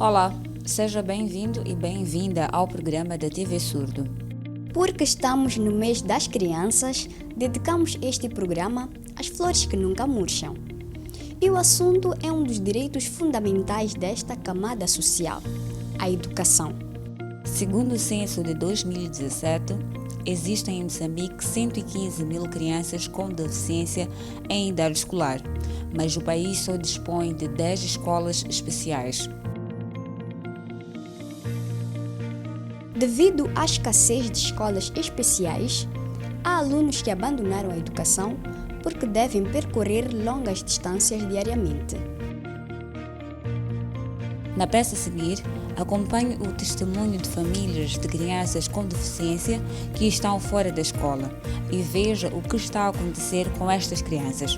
Olá, seja bem-vindo e bem-vinda ao programa da TV Surdo. Porque estamos no mês das crianças, dedicamos este programa às flores que nunca murcham. E o assunto é um dos direitos fundamentais desta camada social, a educação. Segundo o censo de 2017, existem em Moçambique 115 mil crianças com deficiência em idade escolar, mas o país só dispõe de 10 escolas especiais. Devido à escassez de escolas especiais, há alunos que abandonaram a educação porque devem percorrer longas distâncias diariamente. Na peça a seguir, acompanhe o testemunho de famílias de crianças com deficiência que estão fora da escola e veja o que está a acontecer com estas crianças.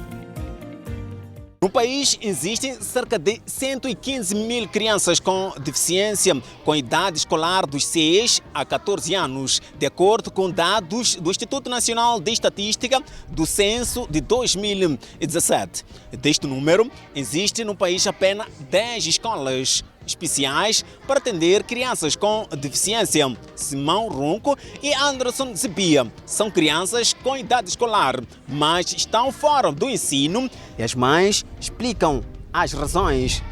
No país existem cerca de 115 mil crianças com deficiência com idade escolar dos 6 a 14 anos, de acordo com dados do Instituto Nacional de Estatística do Censo de 2017. Deste número, existe no país apenas 10 escolas especiais para atender crianças com deficiência. Simão Runco e Anderson Zibia são crianças com idade escolar, mas estão fora do ensino e as mães explicam as razões.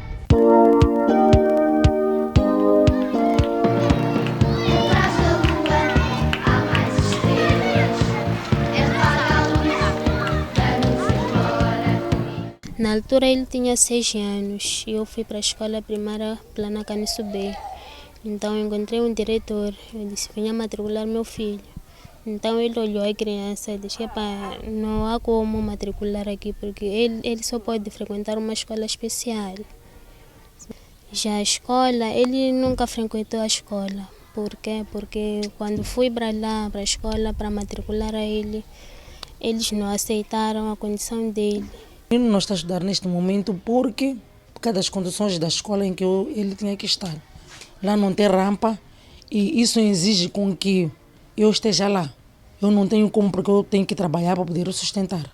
Na altura ele tinha 6 anos e eu fui para a escola primária Plana Caniço B. Então eu encontrei um diretor, eu disse, venha matricular meu filho. Então ele olhou a criança e disse, não há como matricular aqui porque ele só pode frequentar uma escola especial. Já a escola, ele nunca frequentou a escola. Por quê? Porque quando fui para lá, para a escola, para matricular a ele, eles não aceitaram a condição dele. Ele não está a estudar neste momento por causa das condições da escola em que ele tinha que estar. Lá não tem rampa e isso exige com que eu esteja lá. Eu não tenho como porque eu tenho que trabalhar para poder o sustentar.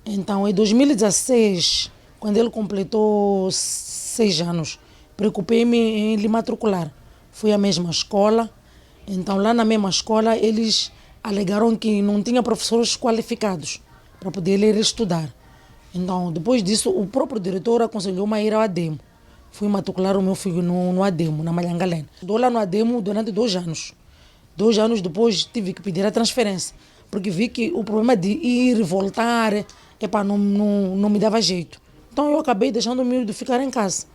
Então, em 2016, quando ele completou 6 anos, preocupei-me em lhe matricular. Fui à mesma escola. Então, lá na mesma escola, eles alegaram que não tinha professores qualificados para poder ler e estudar. Então, depois disso, o próprio diretor aconselhou-me a ir ao ADEMO. Fui matricular o meu filho no ADEMO, na Malhangalena. Estou lá no ADEMO durante 2 anos. 2 anos depois tive que pedir a transferência, porque vi que o problema de ir e voltar não me dava jeito. Então eu acabei deixando o miúdo ficar em casa.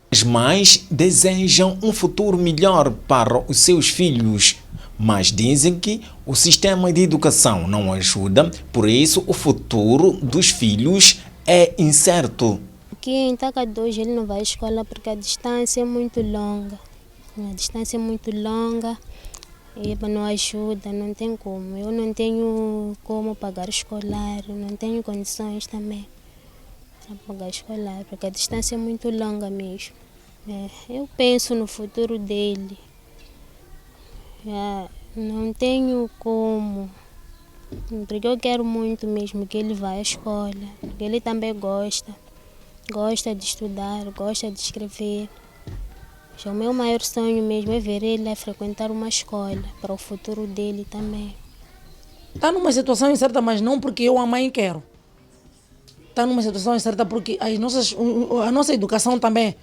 As mães desejam um futuro melhor para os seus filhos, mas dizem que o sistema de educação não ajuda, por isso o futuro dos filhos é incerto. Aqui em Taca-2 ele não vai à escola porque a distância é muito longa. A distância é muito longa e não ajuda, não tem como. Eu não tenho como pagar escolar, não tenho condições também para pagar escolar, porque a distância é muito longa mesmo. Eu penso no futuro dele. Não tenho como, porque eu quero muito mesmo que ele vá à escola, porque ele também gosta de estudar, gosta de escrever. Já o meu maior sonho mesmo é ver ele a frequentar uma escola, para o futuro dele também. Está numa situação incerta, mas não porque eu, a mãe, quero. Está numa situação incerta porque a nossa educação também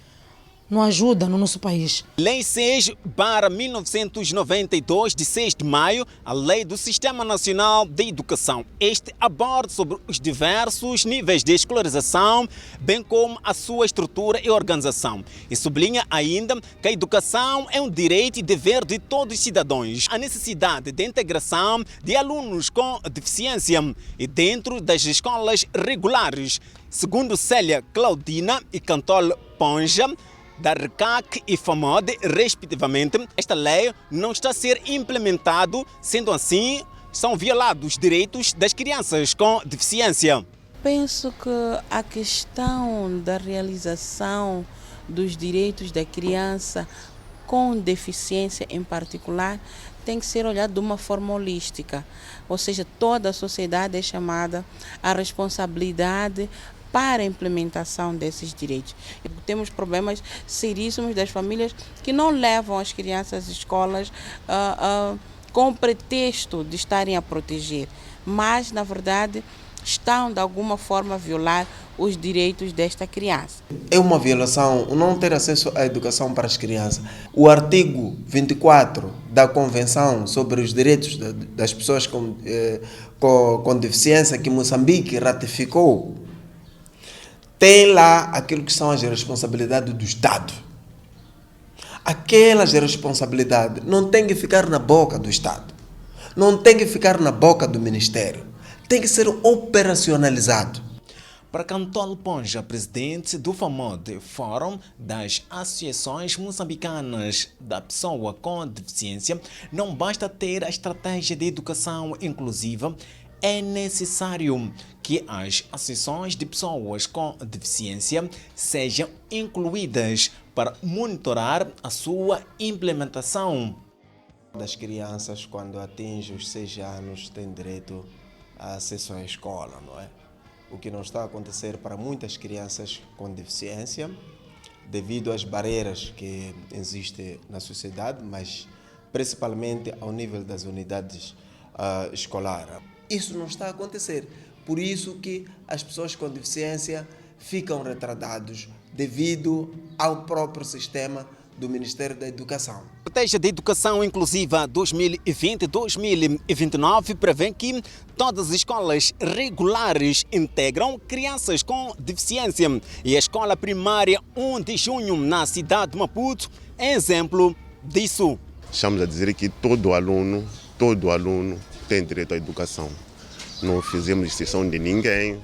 não ajuda no nosso país. Lei 6/1992, de 6 de maio, a Lei do Sistema Nacional de Educação. Este aborda sobre os diversos níveis de escolarização, bem como a sua estrutura e organização. E sublinha ainda que a educação é um direito e dever de todos os cidadãos. A necessidade de integração de alunos com deficiência e dentro das escolas regulares. Segundo Célia Claudina e Cantol Ponja, da RECAC e FAMOD, respectivamente, esta lei não está a ser implementada, sendo assim, são violados os direitos das crianças com deficiência. Penso que a questão da realização dos direitos da criança com deficiência em particular tem que ser olhado de uma forma holística, ou seja, toda a sociedade é chamada à responsabilidade para a implementação desses direitos. Temos problemas seríssimos das famílias que não levam as crianças às escolas com o pretexto de estarem a proteger, mas, na verdade, estão de alguma forma a violar os direitos desta criança. É uma violação não ter acesso à educação para as crianças. O artigo 24 da Convenção sobre os Direitos das Pessoas com Deficiência, que Moçambique ratificou, tem lá aquilo que são as responsabilidades do Estado. Aquelas responsabilidades não têm que ficar na boca do Estado, não tem que ficar na boca do Ministério, tem que ser operacionalizado. Para Cantolo Ponja, presidente do FAMOD, Fórum das Associações Moçambicanas da Pessoa com Deficiência, não basta ter a estratégia de educação inclusiva, é necessário que as associações de pessoas com deficiência sejam incluídas para monitorar a sua implementação. Das crianças, quando atingem os 6 anos, têm direito a acesso à escola, não é? O que não está a acontecer para muitas crianças com deficiência, devido às barreiras que existem na sociedade, mas principalmente ao nível das unidades escolares. Isso não está a acontecer. Por isso que as pessoas com deficiência ficam retardados devido ao próprio sistema do Ministério da Educação. A Estratégia de Educação Inclusiva 2020-2029 prevê que todas as escolas regulares integram crianças com deficiência e a escola primária 1 de junho na cidade de Maputo é exemplo disso. Estamos a dizer que todo aluno tem direito à educação. Não fizemos distinção de ninguém.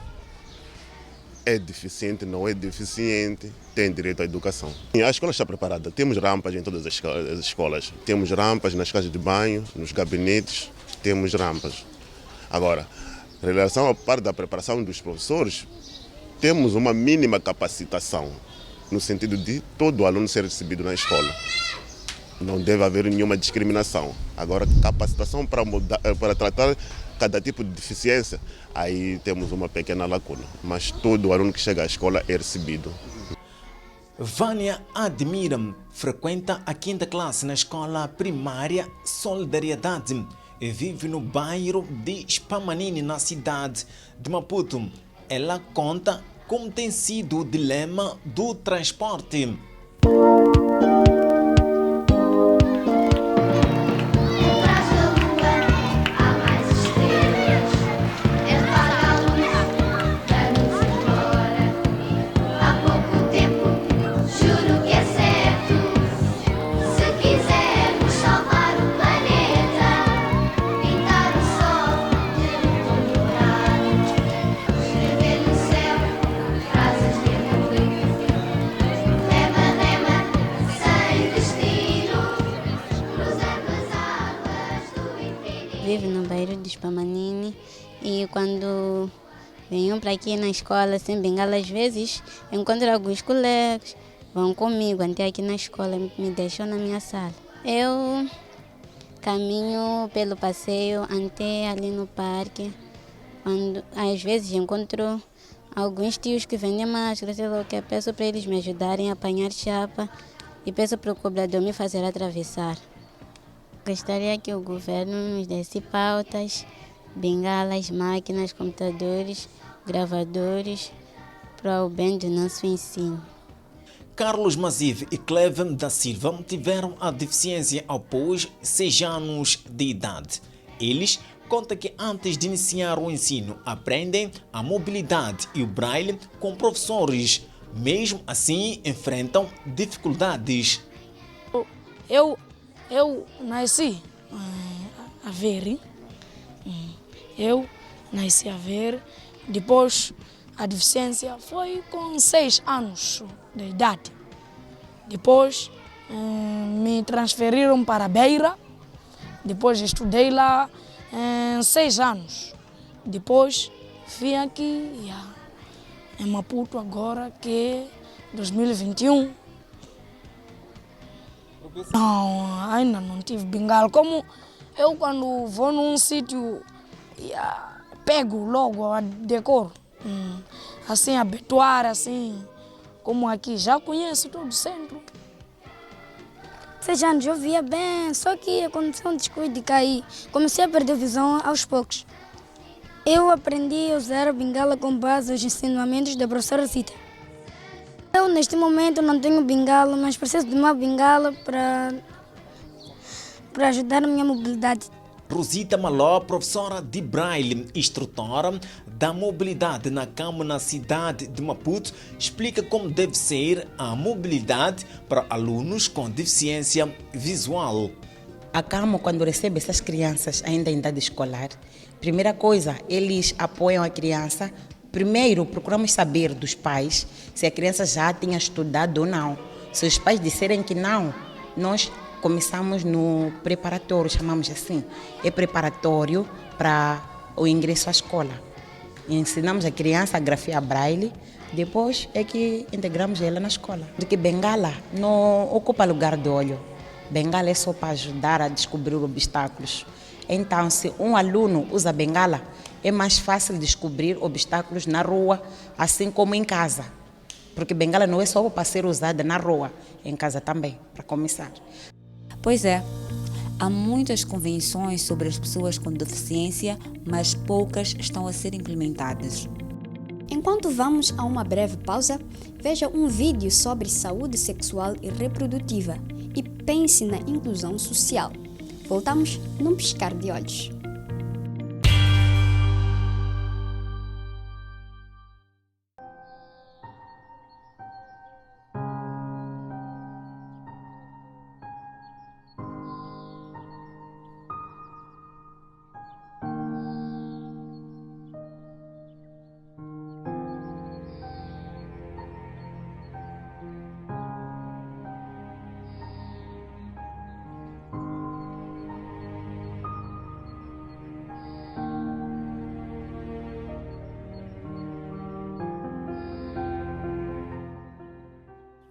É deficiente, não é deficiente, tem direito à educação. A escola está preparada. Temos rampas em todas as escolas. Temos rampas nas casas de banho, nos gabinetes, temos rampas. Agora, em relação à parte da preparação dos professores, temos uma mínima capacitação, no sentido de todo aluno ser recebido na escola. Não deve haver nenhuma discriminação. Agora, capacitação para tratar cada tipo de deficiência, aí temos uma pequena lacuna. Mas todo aluno que chega à escola é recebido. Vânia Admira frequenta a 5ª classe na escola primária Solidariedade e vive no bairro de Spamanini, na cidade de Maputo. Ela conta como tem sido o dilema do transporte. Vivo no bairro de Spamanini e quando venho para aqui na escola sem bengala, às vezes encontro alguns colegas, vão comigo até aqui na escola, me deixam na minha sala. Eu caminho pelo passeio até ali no parque, quando às vezes encontro alguns tios que vendem máscaras, sei lá o que, peço para eles me ajudarem a apanhar chapa e peço para o cobrador me fazer atravessar. Gostaria que o governo nos desse pautas, bengalas, máquinas, computadores, gravadores, para o bem do nosso ensino. Carlos Maziv e Cleven da Silva tiveram a deficiência após 6 anos de idade. Eles contam que antes de iniciar o ensino aprendem a mobilidade e o braille com professores. Mesmo assim, enfrentam dificuldades. Eu nasci a ver, depois a deficiência foi com 6 anos de idade. Depois me transferiram para Beira, depois estudei lá 6 anos. Depois vim aqui em Maputo agora, que é 2021. Não, ainda não tive bengala. Como eu quando vou num sítio, pego logo a decor. assim, habituar, assim, como aqui. Já conheço todo o centro. 6 anos eu via bem, só que aconteceu um descuido e caí. Comecei a perder visão aos poucos. Eu aprendi a usar a bengala com base nos ensinamentos da professora Rosita. Eu, neste momento, não tenho bengala, mas preciso de uma bengala para ajudar a minha mobilidade. Rosita Maló, professora de Braille, instrutora da mobilidade na CAM na cidade de Maputo, explica como deve ser a mobilidade para alunos com deficiência visual. A CAM, quando recebe essas crianças ainda em idade escolar, primeira coisa, eles apoiam a criança. Primeiro, procuramos saber dos pais se a criança já tinha estudado ou não. Se os pais disserem que não, nós começamos no preparatório, chamamos assim. É preparatório para o ingresso à escola. Ensinamos a criança a grafia braille, depois é que integramos ela na escola. Porque bengala não ocupa lugar de olho. Bengala é só para ajudar a descobrir obstáculos. Então, se um aluno usa bengala, é mais fácil descobrir obstáculos na rua, assim como em casa. Porque bengala não é só para ser usada na rua, em casa também, para começar. Pois é, há muitas convenções sobre as pessoas com deficiência, mas poucas estão a ser implementadas. Enquanto vamos a uma breve pausa, veja um vídeo sobre saúde sexual e reprodutiva e pense na inclusão social. Voltamos num piscar de olhos.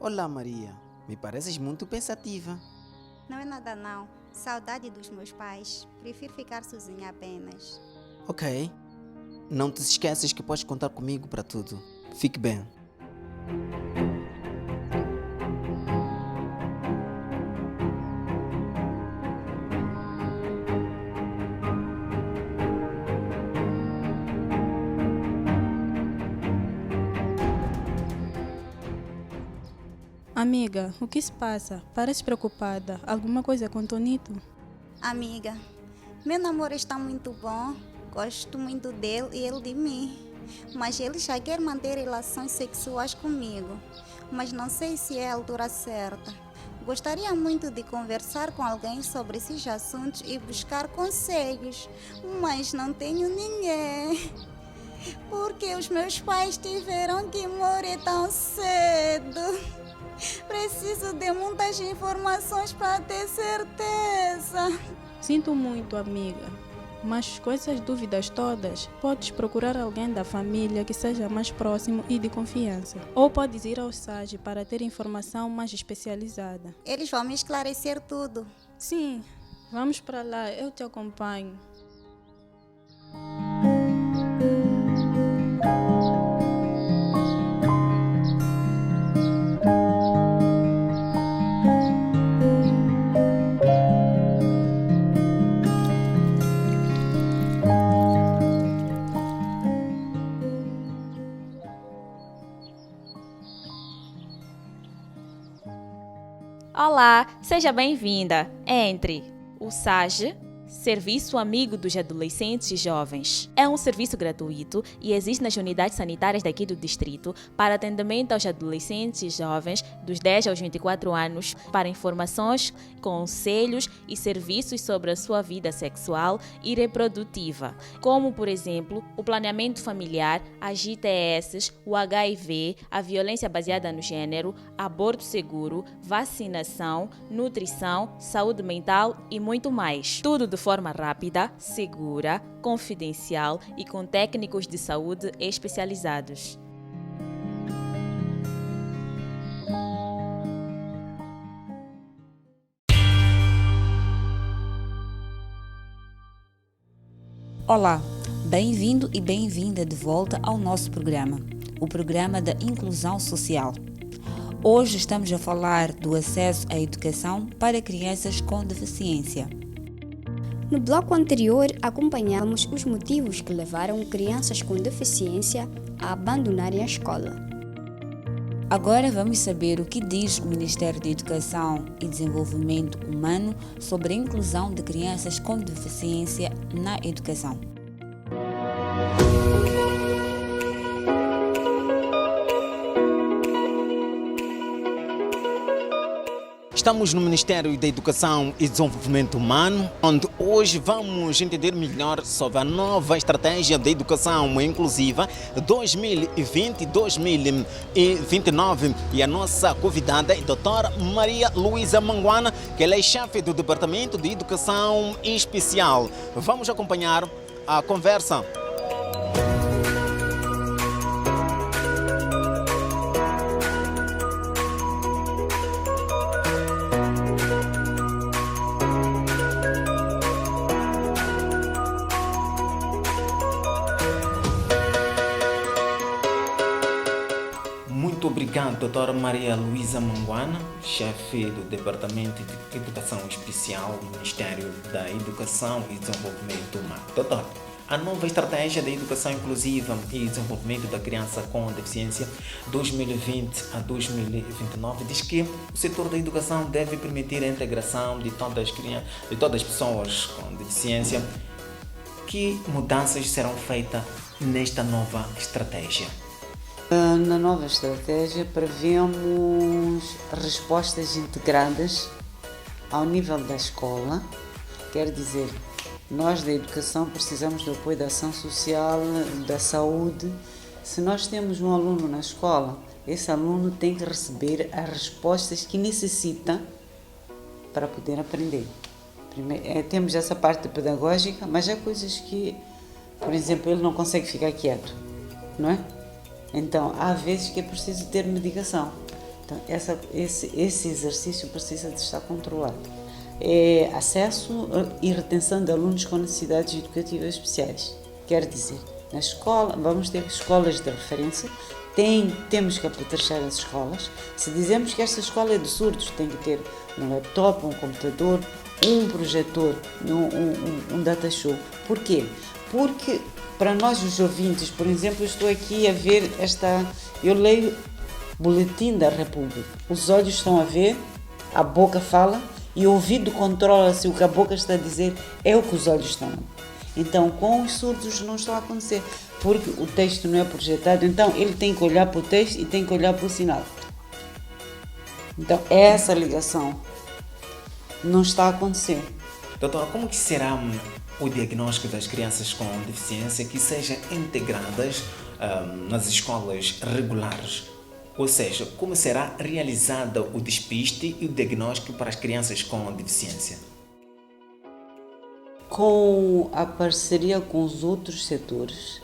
Olá, Maria. Me pareces muito pensativa. Não é nada não. Saudade dos meus pais. Prefiro ficar sozinha apenas. Ok. Não te esqueças que podes contar comigo para tudo. Fique bem. Amiga, o que se passa? Parece preocupada. Alguma coisa com Tonito? Amiga, meu namoro está muito bom. Gosto muito dele e ele de mim. Mas ele já quer manter relações sexuais comigo. Mas não sei se é a altura certa. Gostaria muito de conversar com alguém sobre esses assuntos e buscar conselhos. Mas não tenho ninguém. Porque os meus pais tiveram que morrer tão cedo. Preciso de muitas informações para ter certeza. Sinto muito, amiga. Mas com essas dúvidas todas, podes procurar alguém da família que seja mais próximo e de confiança. Ou podes ir ao SAGE para ter informação mais especializada. Eles vão me esclarecer tudo. Sim, vamos para lá, eu te acompanho. Olá, seja bem-vinda. Entre. O SAGE, Serviço Amigo dos Adolescentes e Jovens. É um serviço gratuito e existe nas unidades sanitárias daqui do distrito para atendimento aos adolescentes e jovens dos 10 aos 24 anos para informações, conselhos e serviços sobre a sua vida sexual e reprodutiva, como, por exemplo, o planeamento familiar, as ITS, o HIV, a violência baseada no gênero, aborto seguro, vacinação, nutrição, saúde mental e muito mais. Tudo de forma rápida, segura, confidencial e com técnicos de saúde especializados. Olá, Bem-vindo e bem-vinda de volta ao nosso programa, o programa da inclusão social. Hoje estamos a falar do acesso à educação para crianças com deficiência. No bloco anterior, acompanhamos os motivos que levaram crianças com deficiência a abandonarem a escola. Agora vamos saber o que diz o Ministério da Educação e Desenvolvimento Humano sobre a inclusão de crianças com deficiência na educação. Estamos no Ministério da Educação e Desenvolvimento Humano, onde hoje vamos entender melhor sobre a nova estratégia de educação inclusiva 2020-2029. E a nossa convidada é a doutora Maria Luísa Manguana, que ela é chefe do Departamento de Educação Especial. Vamos acompanhar a conversa. Obrigado, doutora Maria Luísa Manguana, chefe do Departamento de Educação Especial do Ministério da Educação e Desenvolvimento Humano. Doutora, a nova estratégia de educação inclusiva e desenvolvimento da criança com deficiência 2020 a 2029 diz que o setor da educação deve permitir a integração de todas as pessoas com deficiência. Que mudanças serão feitas nesta nova estratégia? Na nova estratégia prevemos respostas integradas ao nível da escola, quer dizer, nós da educação precisamos do apoio da ação social, da saúde. Se nós temos um aluno na escola, esse aluno tem que receber as respostas que necessita para poder aprender. Temos essa parte pedagógica, mas há coisas que, por exemplo, ele não consegue ficar quieto, não é? Então, há vezes que é preciso ter medicação. Então, esse exercício precisa de estar controlado. É acesso e retenção de alunos com necessidades educativas especiais. Quer dizer, na escola, vamos ter escolas de referência, temos que apetrecher as escolas. Se dizemos que esta escola é de surdos, tem que ter um laptop, um computador, um projetor, um data show. Por quê? Porque para nós, os ouvintes, por exemplo, eu estou aqui a ver eu leio Boletim da República. Os olhos estão a ver, a boca fala e o ouvido controla se o que a boca está a dizer é o que os olhos estão a ver. Então, com os surdos não está a acontecer, porque o texto não é projetado, então ele tem que olhar para o texto e tem que olhar para o sinal. Então, essa ligação não está a acontecer. Doutora, como que será o diagnóstico das crianças com deficiência que sejam integradas nas escolas regulares? Ou seja, como será realizado o despiste e o diagnóstico para as crianças com deficiência? Com a parceria com os outros setores,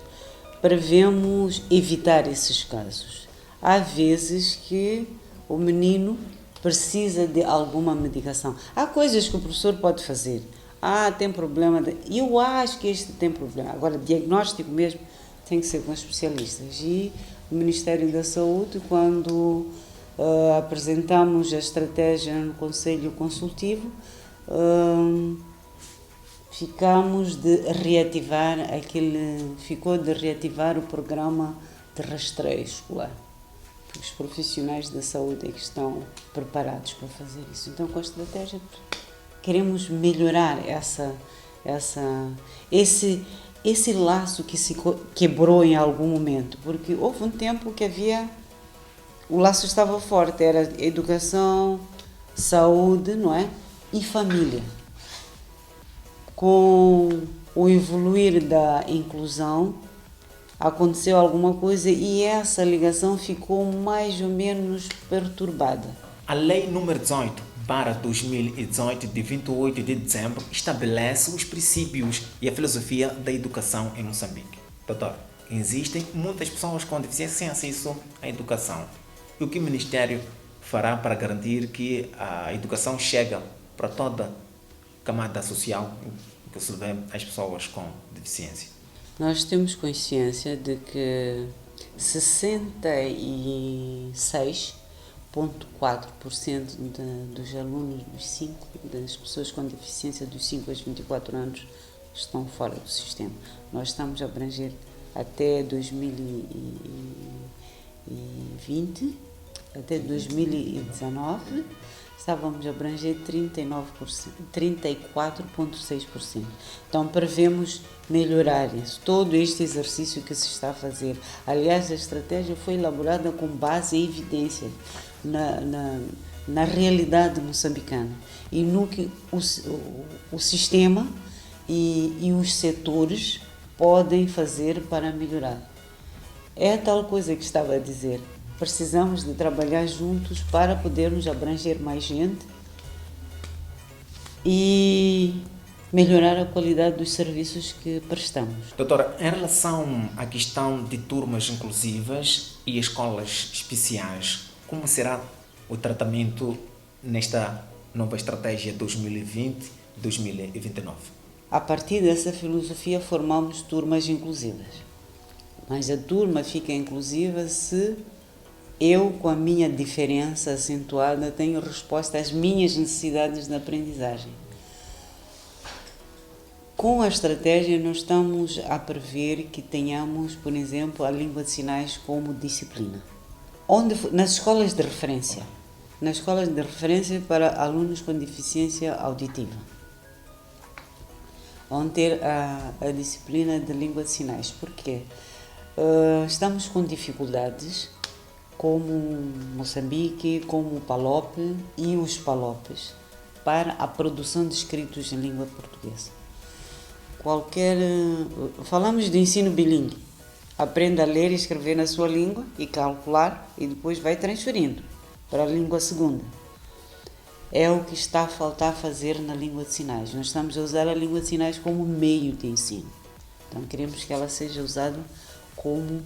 prevemos evitar esses casos. Há vezes que o menino precisa de alguma medicação. Há coisas que o professor pode fazer. Tem problema. Eu acho que este tem problema. Agora, diagnóstico mesmo tem que ser com especialistas. E o Ministério da Saúde, quando apresentamos a estratégia no Conselho Consultivo, ficou de reativar o programa de rastreio escolar. Os profissionais da saúde é que estão preparados para fazer isso. Então, com a estratégia, queremos melhorar esse laço que se quebrou em algum momento, porque houve um tempo que o laço estava forte, era educação, saúde, não é? E família. Com o evoluir da inclusão, aconteceu alguma coisa e essa ligação ficou mais ou menos perturbada. A Lei número 18/2018, de 28 de dezembro, estabelece os princípios e a filosofia da educação em Moçambique. Doutor, existem muitas pessoas com deficiência sem acesso à educação. E o que o Ministério fará para garantir que a educação chega para toda a camada social, inclusive as pessoas com deficiência? Nós temos consciência de que 66,4% dos alunos das pessoas com deficiência dos 5 aos 24 anos estão fora do sistema. Nós estamos a abranger até 2020, até 2019, estávamos a abranger 34,6%. Então, prevemos melhorar isso, todo este exercício que se está a fazer. Aliás, a estratégia foi elaborada com base em evidências na realidade moçambicana e no que o sistema e os setores podem fazer para melhorar. É a tal coisa que estava a dizer. Precisamos de trabalhar juntos para podermos abranger mais gente e melhorar a qualidade dos serviços que prestamos. Doutora, em relação à questão de turmas inclusivas e escolas especiais, como será o tratamento nesta nova estratégia 2020-2029? A partir dessa filosofia formamos turmas inclusivas. Mas a turma fica inclusiva se eu, com a minha diferença acentuada, tenho resposta às minhas necessidades de aprendizagem. Com a estratégia, nós estamos a prever que tenhamos, por exemplo, a língua de sinais como disciplina. Nas escolas de referência para alunos com deficiência auditiva. Vão ter a disciplina de língua de sinais. Por quê? Estamos com dificuldades, como Moçambique, como o PALOP e os PALOPes, para a produção de escritos em língua portuguesa. Falamos de ensino bilíngue. Aprende a ler e escrever na sua língua e calcular e depois vai transferindo para a língua segunda. É o que está a faltar fazer na língua de sinais. Nós estamos a usar a língua de sinais como meio de ensino. Então queremos que ela seja usada como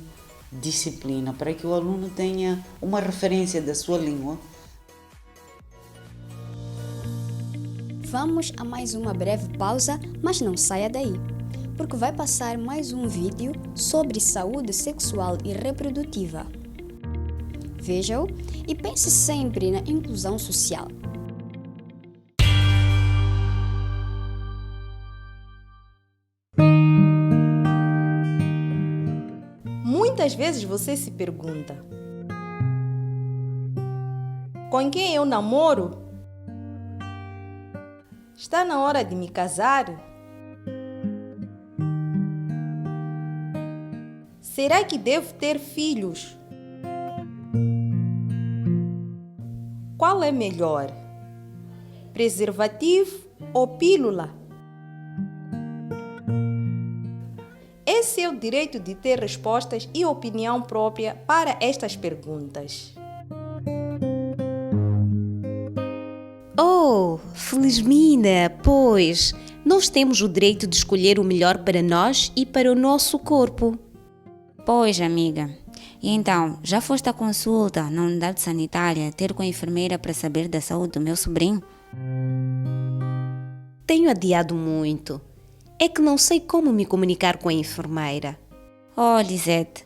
disciplina, para que o aluno tenha uma referência da sua língua. Vamos a mais uma breve pausa, mas não saia daí, porque vai passar mais um vídeo sobre saúde sexual e reprodutiva. Veja-o e pense sempre na inclusão social. Muitas vezes você se pergunta: com quem eu namoro? Está na hora de me casar? Será que devo ter filhos? Qual é melhor? Preservativo ou pílula? Esse é o direito de ter respostas e opinião própria para estas perguntas. Oh, Felizmina, pois, nós temos o direito de escolher o melhor para nós e para o nosso corpo. Pois, amiga. E então, já foste à consulta na unidade sanitária ter com a enfermeira para saber da saúde do meu sobrinho? Tenho adiado muito. É que não sei como me comunicar com a enfermeira. Oh, Lisete,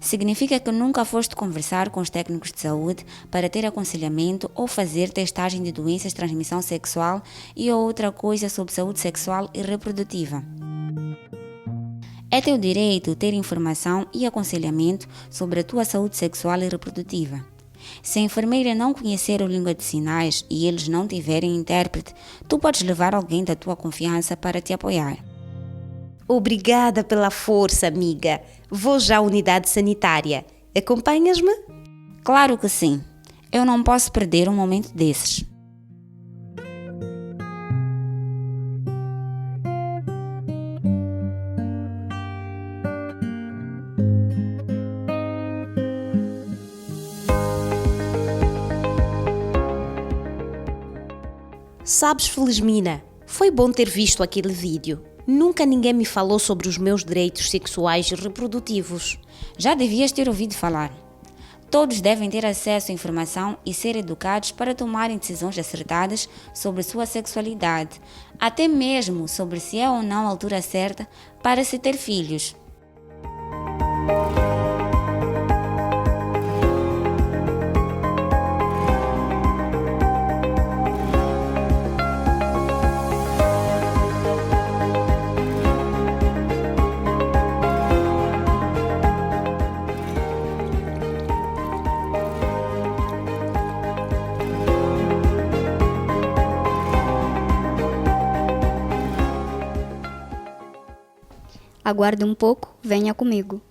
significa que nunca foste conversar com os técnicos de saúde para ter aconselhamento ou fazer testagem de doenças de transmissão sexual e outra coisa sobre saúde sexual e reprodutiva. É teu direito ter informação e aconselhamento sobre a tua saúde sexual e reprodutiva. Se a enfermeira não conhecer a língua de sinais e eles não tiverem intérprete, tu podes levar alguém da tua confiança para te apoiar. Obrigada pela força, amiga. Vou já à unidade sanitária. Acompanhas-me? Claro que sim. Eu não posso perder um momento desses. Sabes, Felizmina, foi bom ter visto aquele vídeo. Nunca ninguém me falou sobre os meus direitos sexuais e reprodutivos. Já devias ter ouvido falar. Todos devem ter acesso à informação e ser educados para tomarem decisões acertadas sobre sua sexualidade, até mesmo sobre se é ou não a altura certa para se ter filhos. Aguarde um pouco, venha comigo.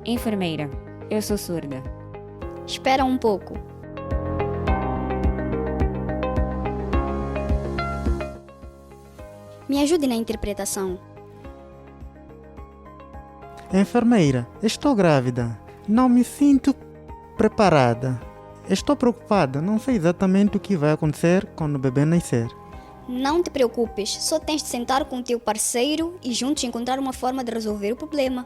Enfermeira, eu sou surda. Espera um pouco. Me ajude na interpretação. Enfermeira, estou grávida. Não me sinto preparada. Estou preocupada, não sei exatamente o que vai acontecer quando o bebê nascer. Não te preocupes, só tens de sentar com o teu parceiro e juntos encontrar uma forma de resolver o problema.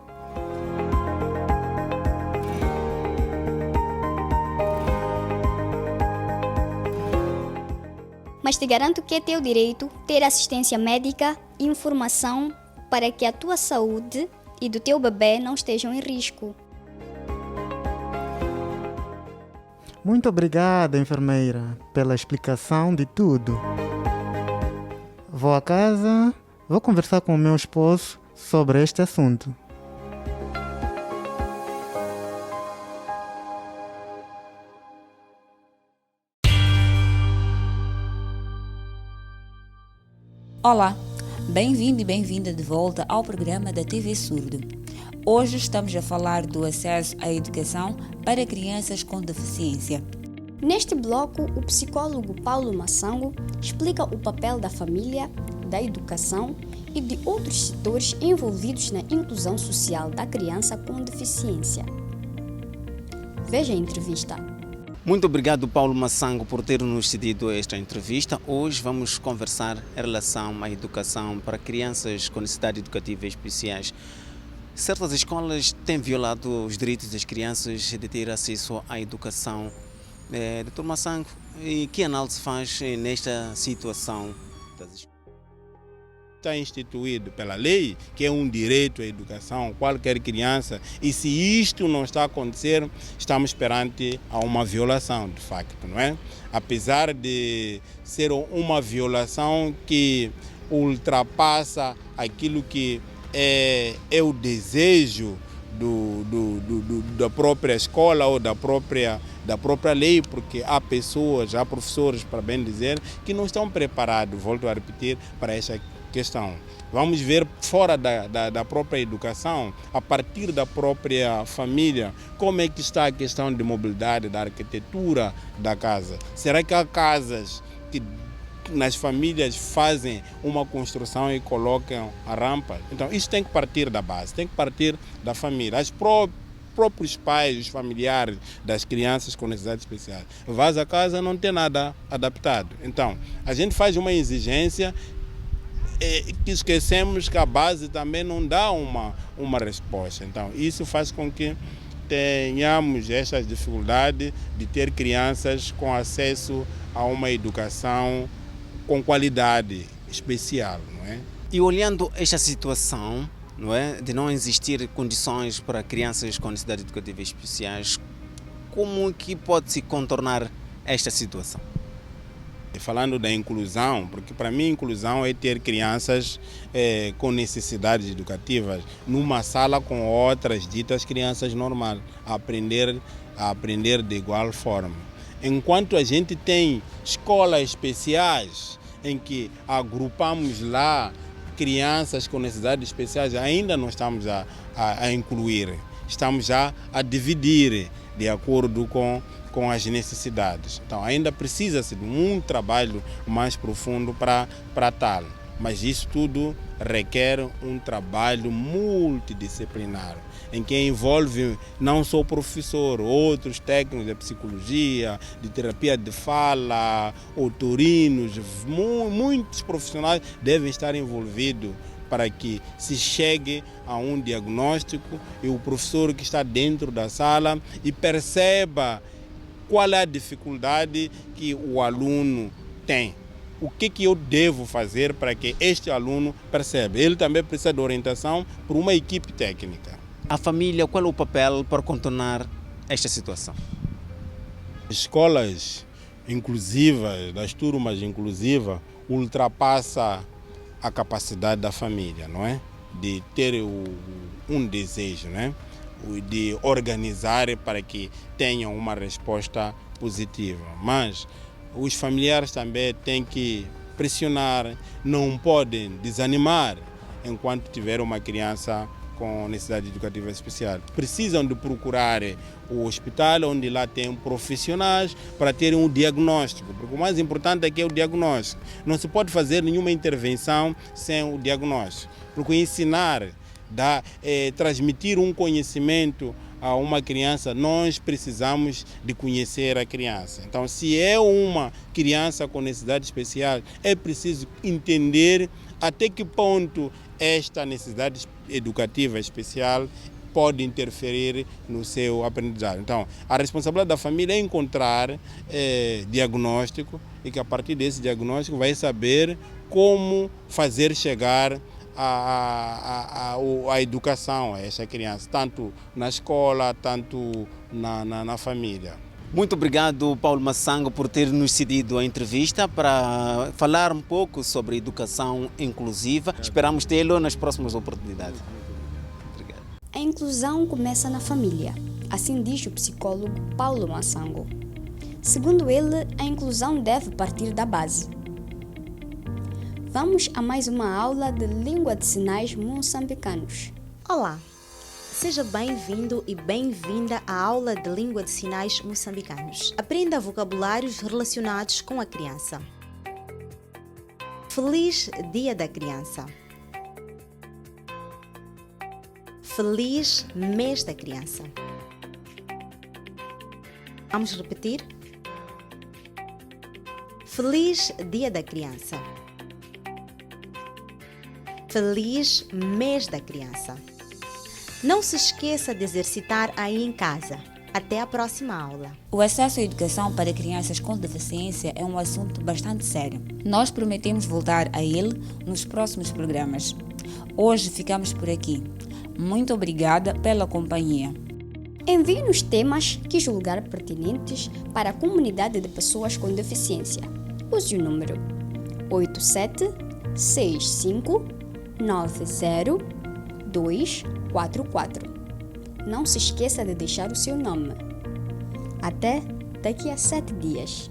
Mas te garanto que é teu direito ter assistência médica e informação para que a tua saúde e do teu bebê não estejam em risco. Muito obrigada, enfermeira, pela explicação de tudo. Vou a casa, vou conversar com o meu esposo sobre este assunto. Olá, bem-vindo e bem-vinda de volta ao programa da TV Surdo. Hoje estamos a falar do acesso à educação para crianças com deficiência. Neste bloco, o psicólogo Paulo Massango explica o papel da família, da educação e de outros setores envolvidos na inclusão social da criança com deficiência. Veja a entrevista. Muito obrigado, Paulo Massango, por ter nos cedido esta entrevista. Hoje vamos conversar em relação à educação para crianças com necessidades educativas especiais. Certas escolas têm violado os direitos das crianças de ter acesso à educação. Dr. Massango, que análise faz nesta situação das escolas? Está instituído pela lei que é um direito à educação, qualquer criança, e se isto não está a acontecer, estamos perante a uma violação, de facto, não é? Apesar de ser uma violação que ultrapassa aquilo que é o desejo da própria escola ou da própria lei, porque há pessoas, há professores, para bem dizer, que não estão preparados, volto a repetir, para essa questão. Vamos ver fora da própria educação, a partir da própria família, como é que está a questão de mobilidade, da arquitetura da casa. Será que há casas que nas famílias fazem uma construção e colocam a rampa? Então isso tem que partir da base, tem que partir da família. Os próprios pais, os familiares das crianças com necessidades especiais. Vais a casa, não tem nada adaptado. Então a gente faz uma exigência que esquecemos que a base também não dá uma resposta. Então isso faz com que tenhamos esta dificuldade de ter crianças com acesso a uma educação com qualidade especial, não é? E olhando esta situação, não é, de não existir condições para crianças com necessidades educativas especiais, como que pode-se contornar esta situação? Falando da inclusão, porque para mim inclusão é ter crianças com necessidades educativas numa sala com outras ditas crianças normais, a aprender de igual forma. Enquanto a gente tem escolas especiais em que agrupamos lá crianças com necessidades especiais, ainda não estamos a incluir, estamos já a dividir de acordo com as necessidades. Então ainda precisa-se de um trabalho mais profundo para tal, mas isso tudo requer um trabalho multidisciplinar, em que envolve não só o professor, outros técnicos de psicologia, de terapia de fala, otorinos, muitos profissionais devem estar envolvidos para que se chegue a um diagnóstico e o professor que está dentro da sala e perceba qual é a dificuldade que o aluno tem. O que eu devo fazer para que este aluno perceba? Ele também precisa de orientação por uma equipe técnica. A família, qual é o papel para contornar esta situação? Escolas inclusivas, das turmas inclusivas, ultrapassa a capacidade da família, não é? De ter um desejo, né? De organizar para que tenham uma resposta positiva. Mas os familiares também têm que pressionar, não podem desanimar enquanto tiver uma criança com necessidade educativa especial. Precisam de procurar o hospital onde lá tem profissionais para terem um diagnóstico, porque o mais importante é que é o diagnóstico. Não se pode fazer nenhuma intervenção sem o diagnóstico, porque ensinar, transmitir um conhecimento a uma criança, nós precisamos de conhecer a criança. Então, se é uma criança com necessidade especial, é preciso entender até que ponto esta necessidade educativa especial pode interferir no seu aprendizado. Então, a responsabilidade da família é encontrar diagnóstico e que a partir desse diagnóstico vai saber como fazer chegar a educação a essa criança, tanto na escola, tanto na família. Muito obrigado, Paulo Massango, por ter nos cedido a entrevista para falar um pouco sobre educação inclusiva. Esperamos tê-lo nas próximas oportunidades. Obrigado. A inclusão começa na família, assim diz o psicólogo Paulo Massango. Segundo ele, a inclusão deve partir da base. Vamos a mais uma aula de língua de sinais moçambicanos. Olá, seja bem-vindo e bem-vinda à aula de língua de sinais moçambicanos. Aprenda vocabulários relacionados com a criança. Feliz Dia da Criança. Feliz Mês da Criança. Vamos repetir? Feliz Dia da Criança. Feliz Mês da Criança. Não se esqueça de exercitar aí em casa. Até a próxima aula. O acesso à educação para crianças com deficiência é um assunto bastante sério. Nós prometemos voltar a ele nos próximos programas. Hoje ficamos por aqui. Muito obrigada pela companhia. Envie-nos temas que julgar pertinentes para a comunidade de pessoas com deficiência. Use o número 876590-244. Não se esqueça de deixar o seu nome. Até daqui a 7 dias.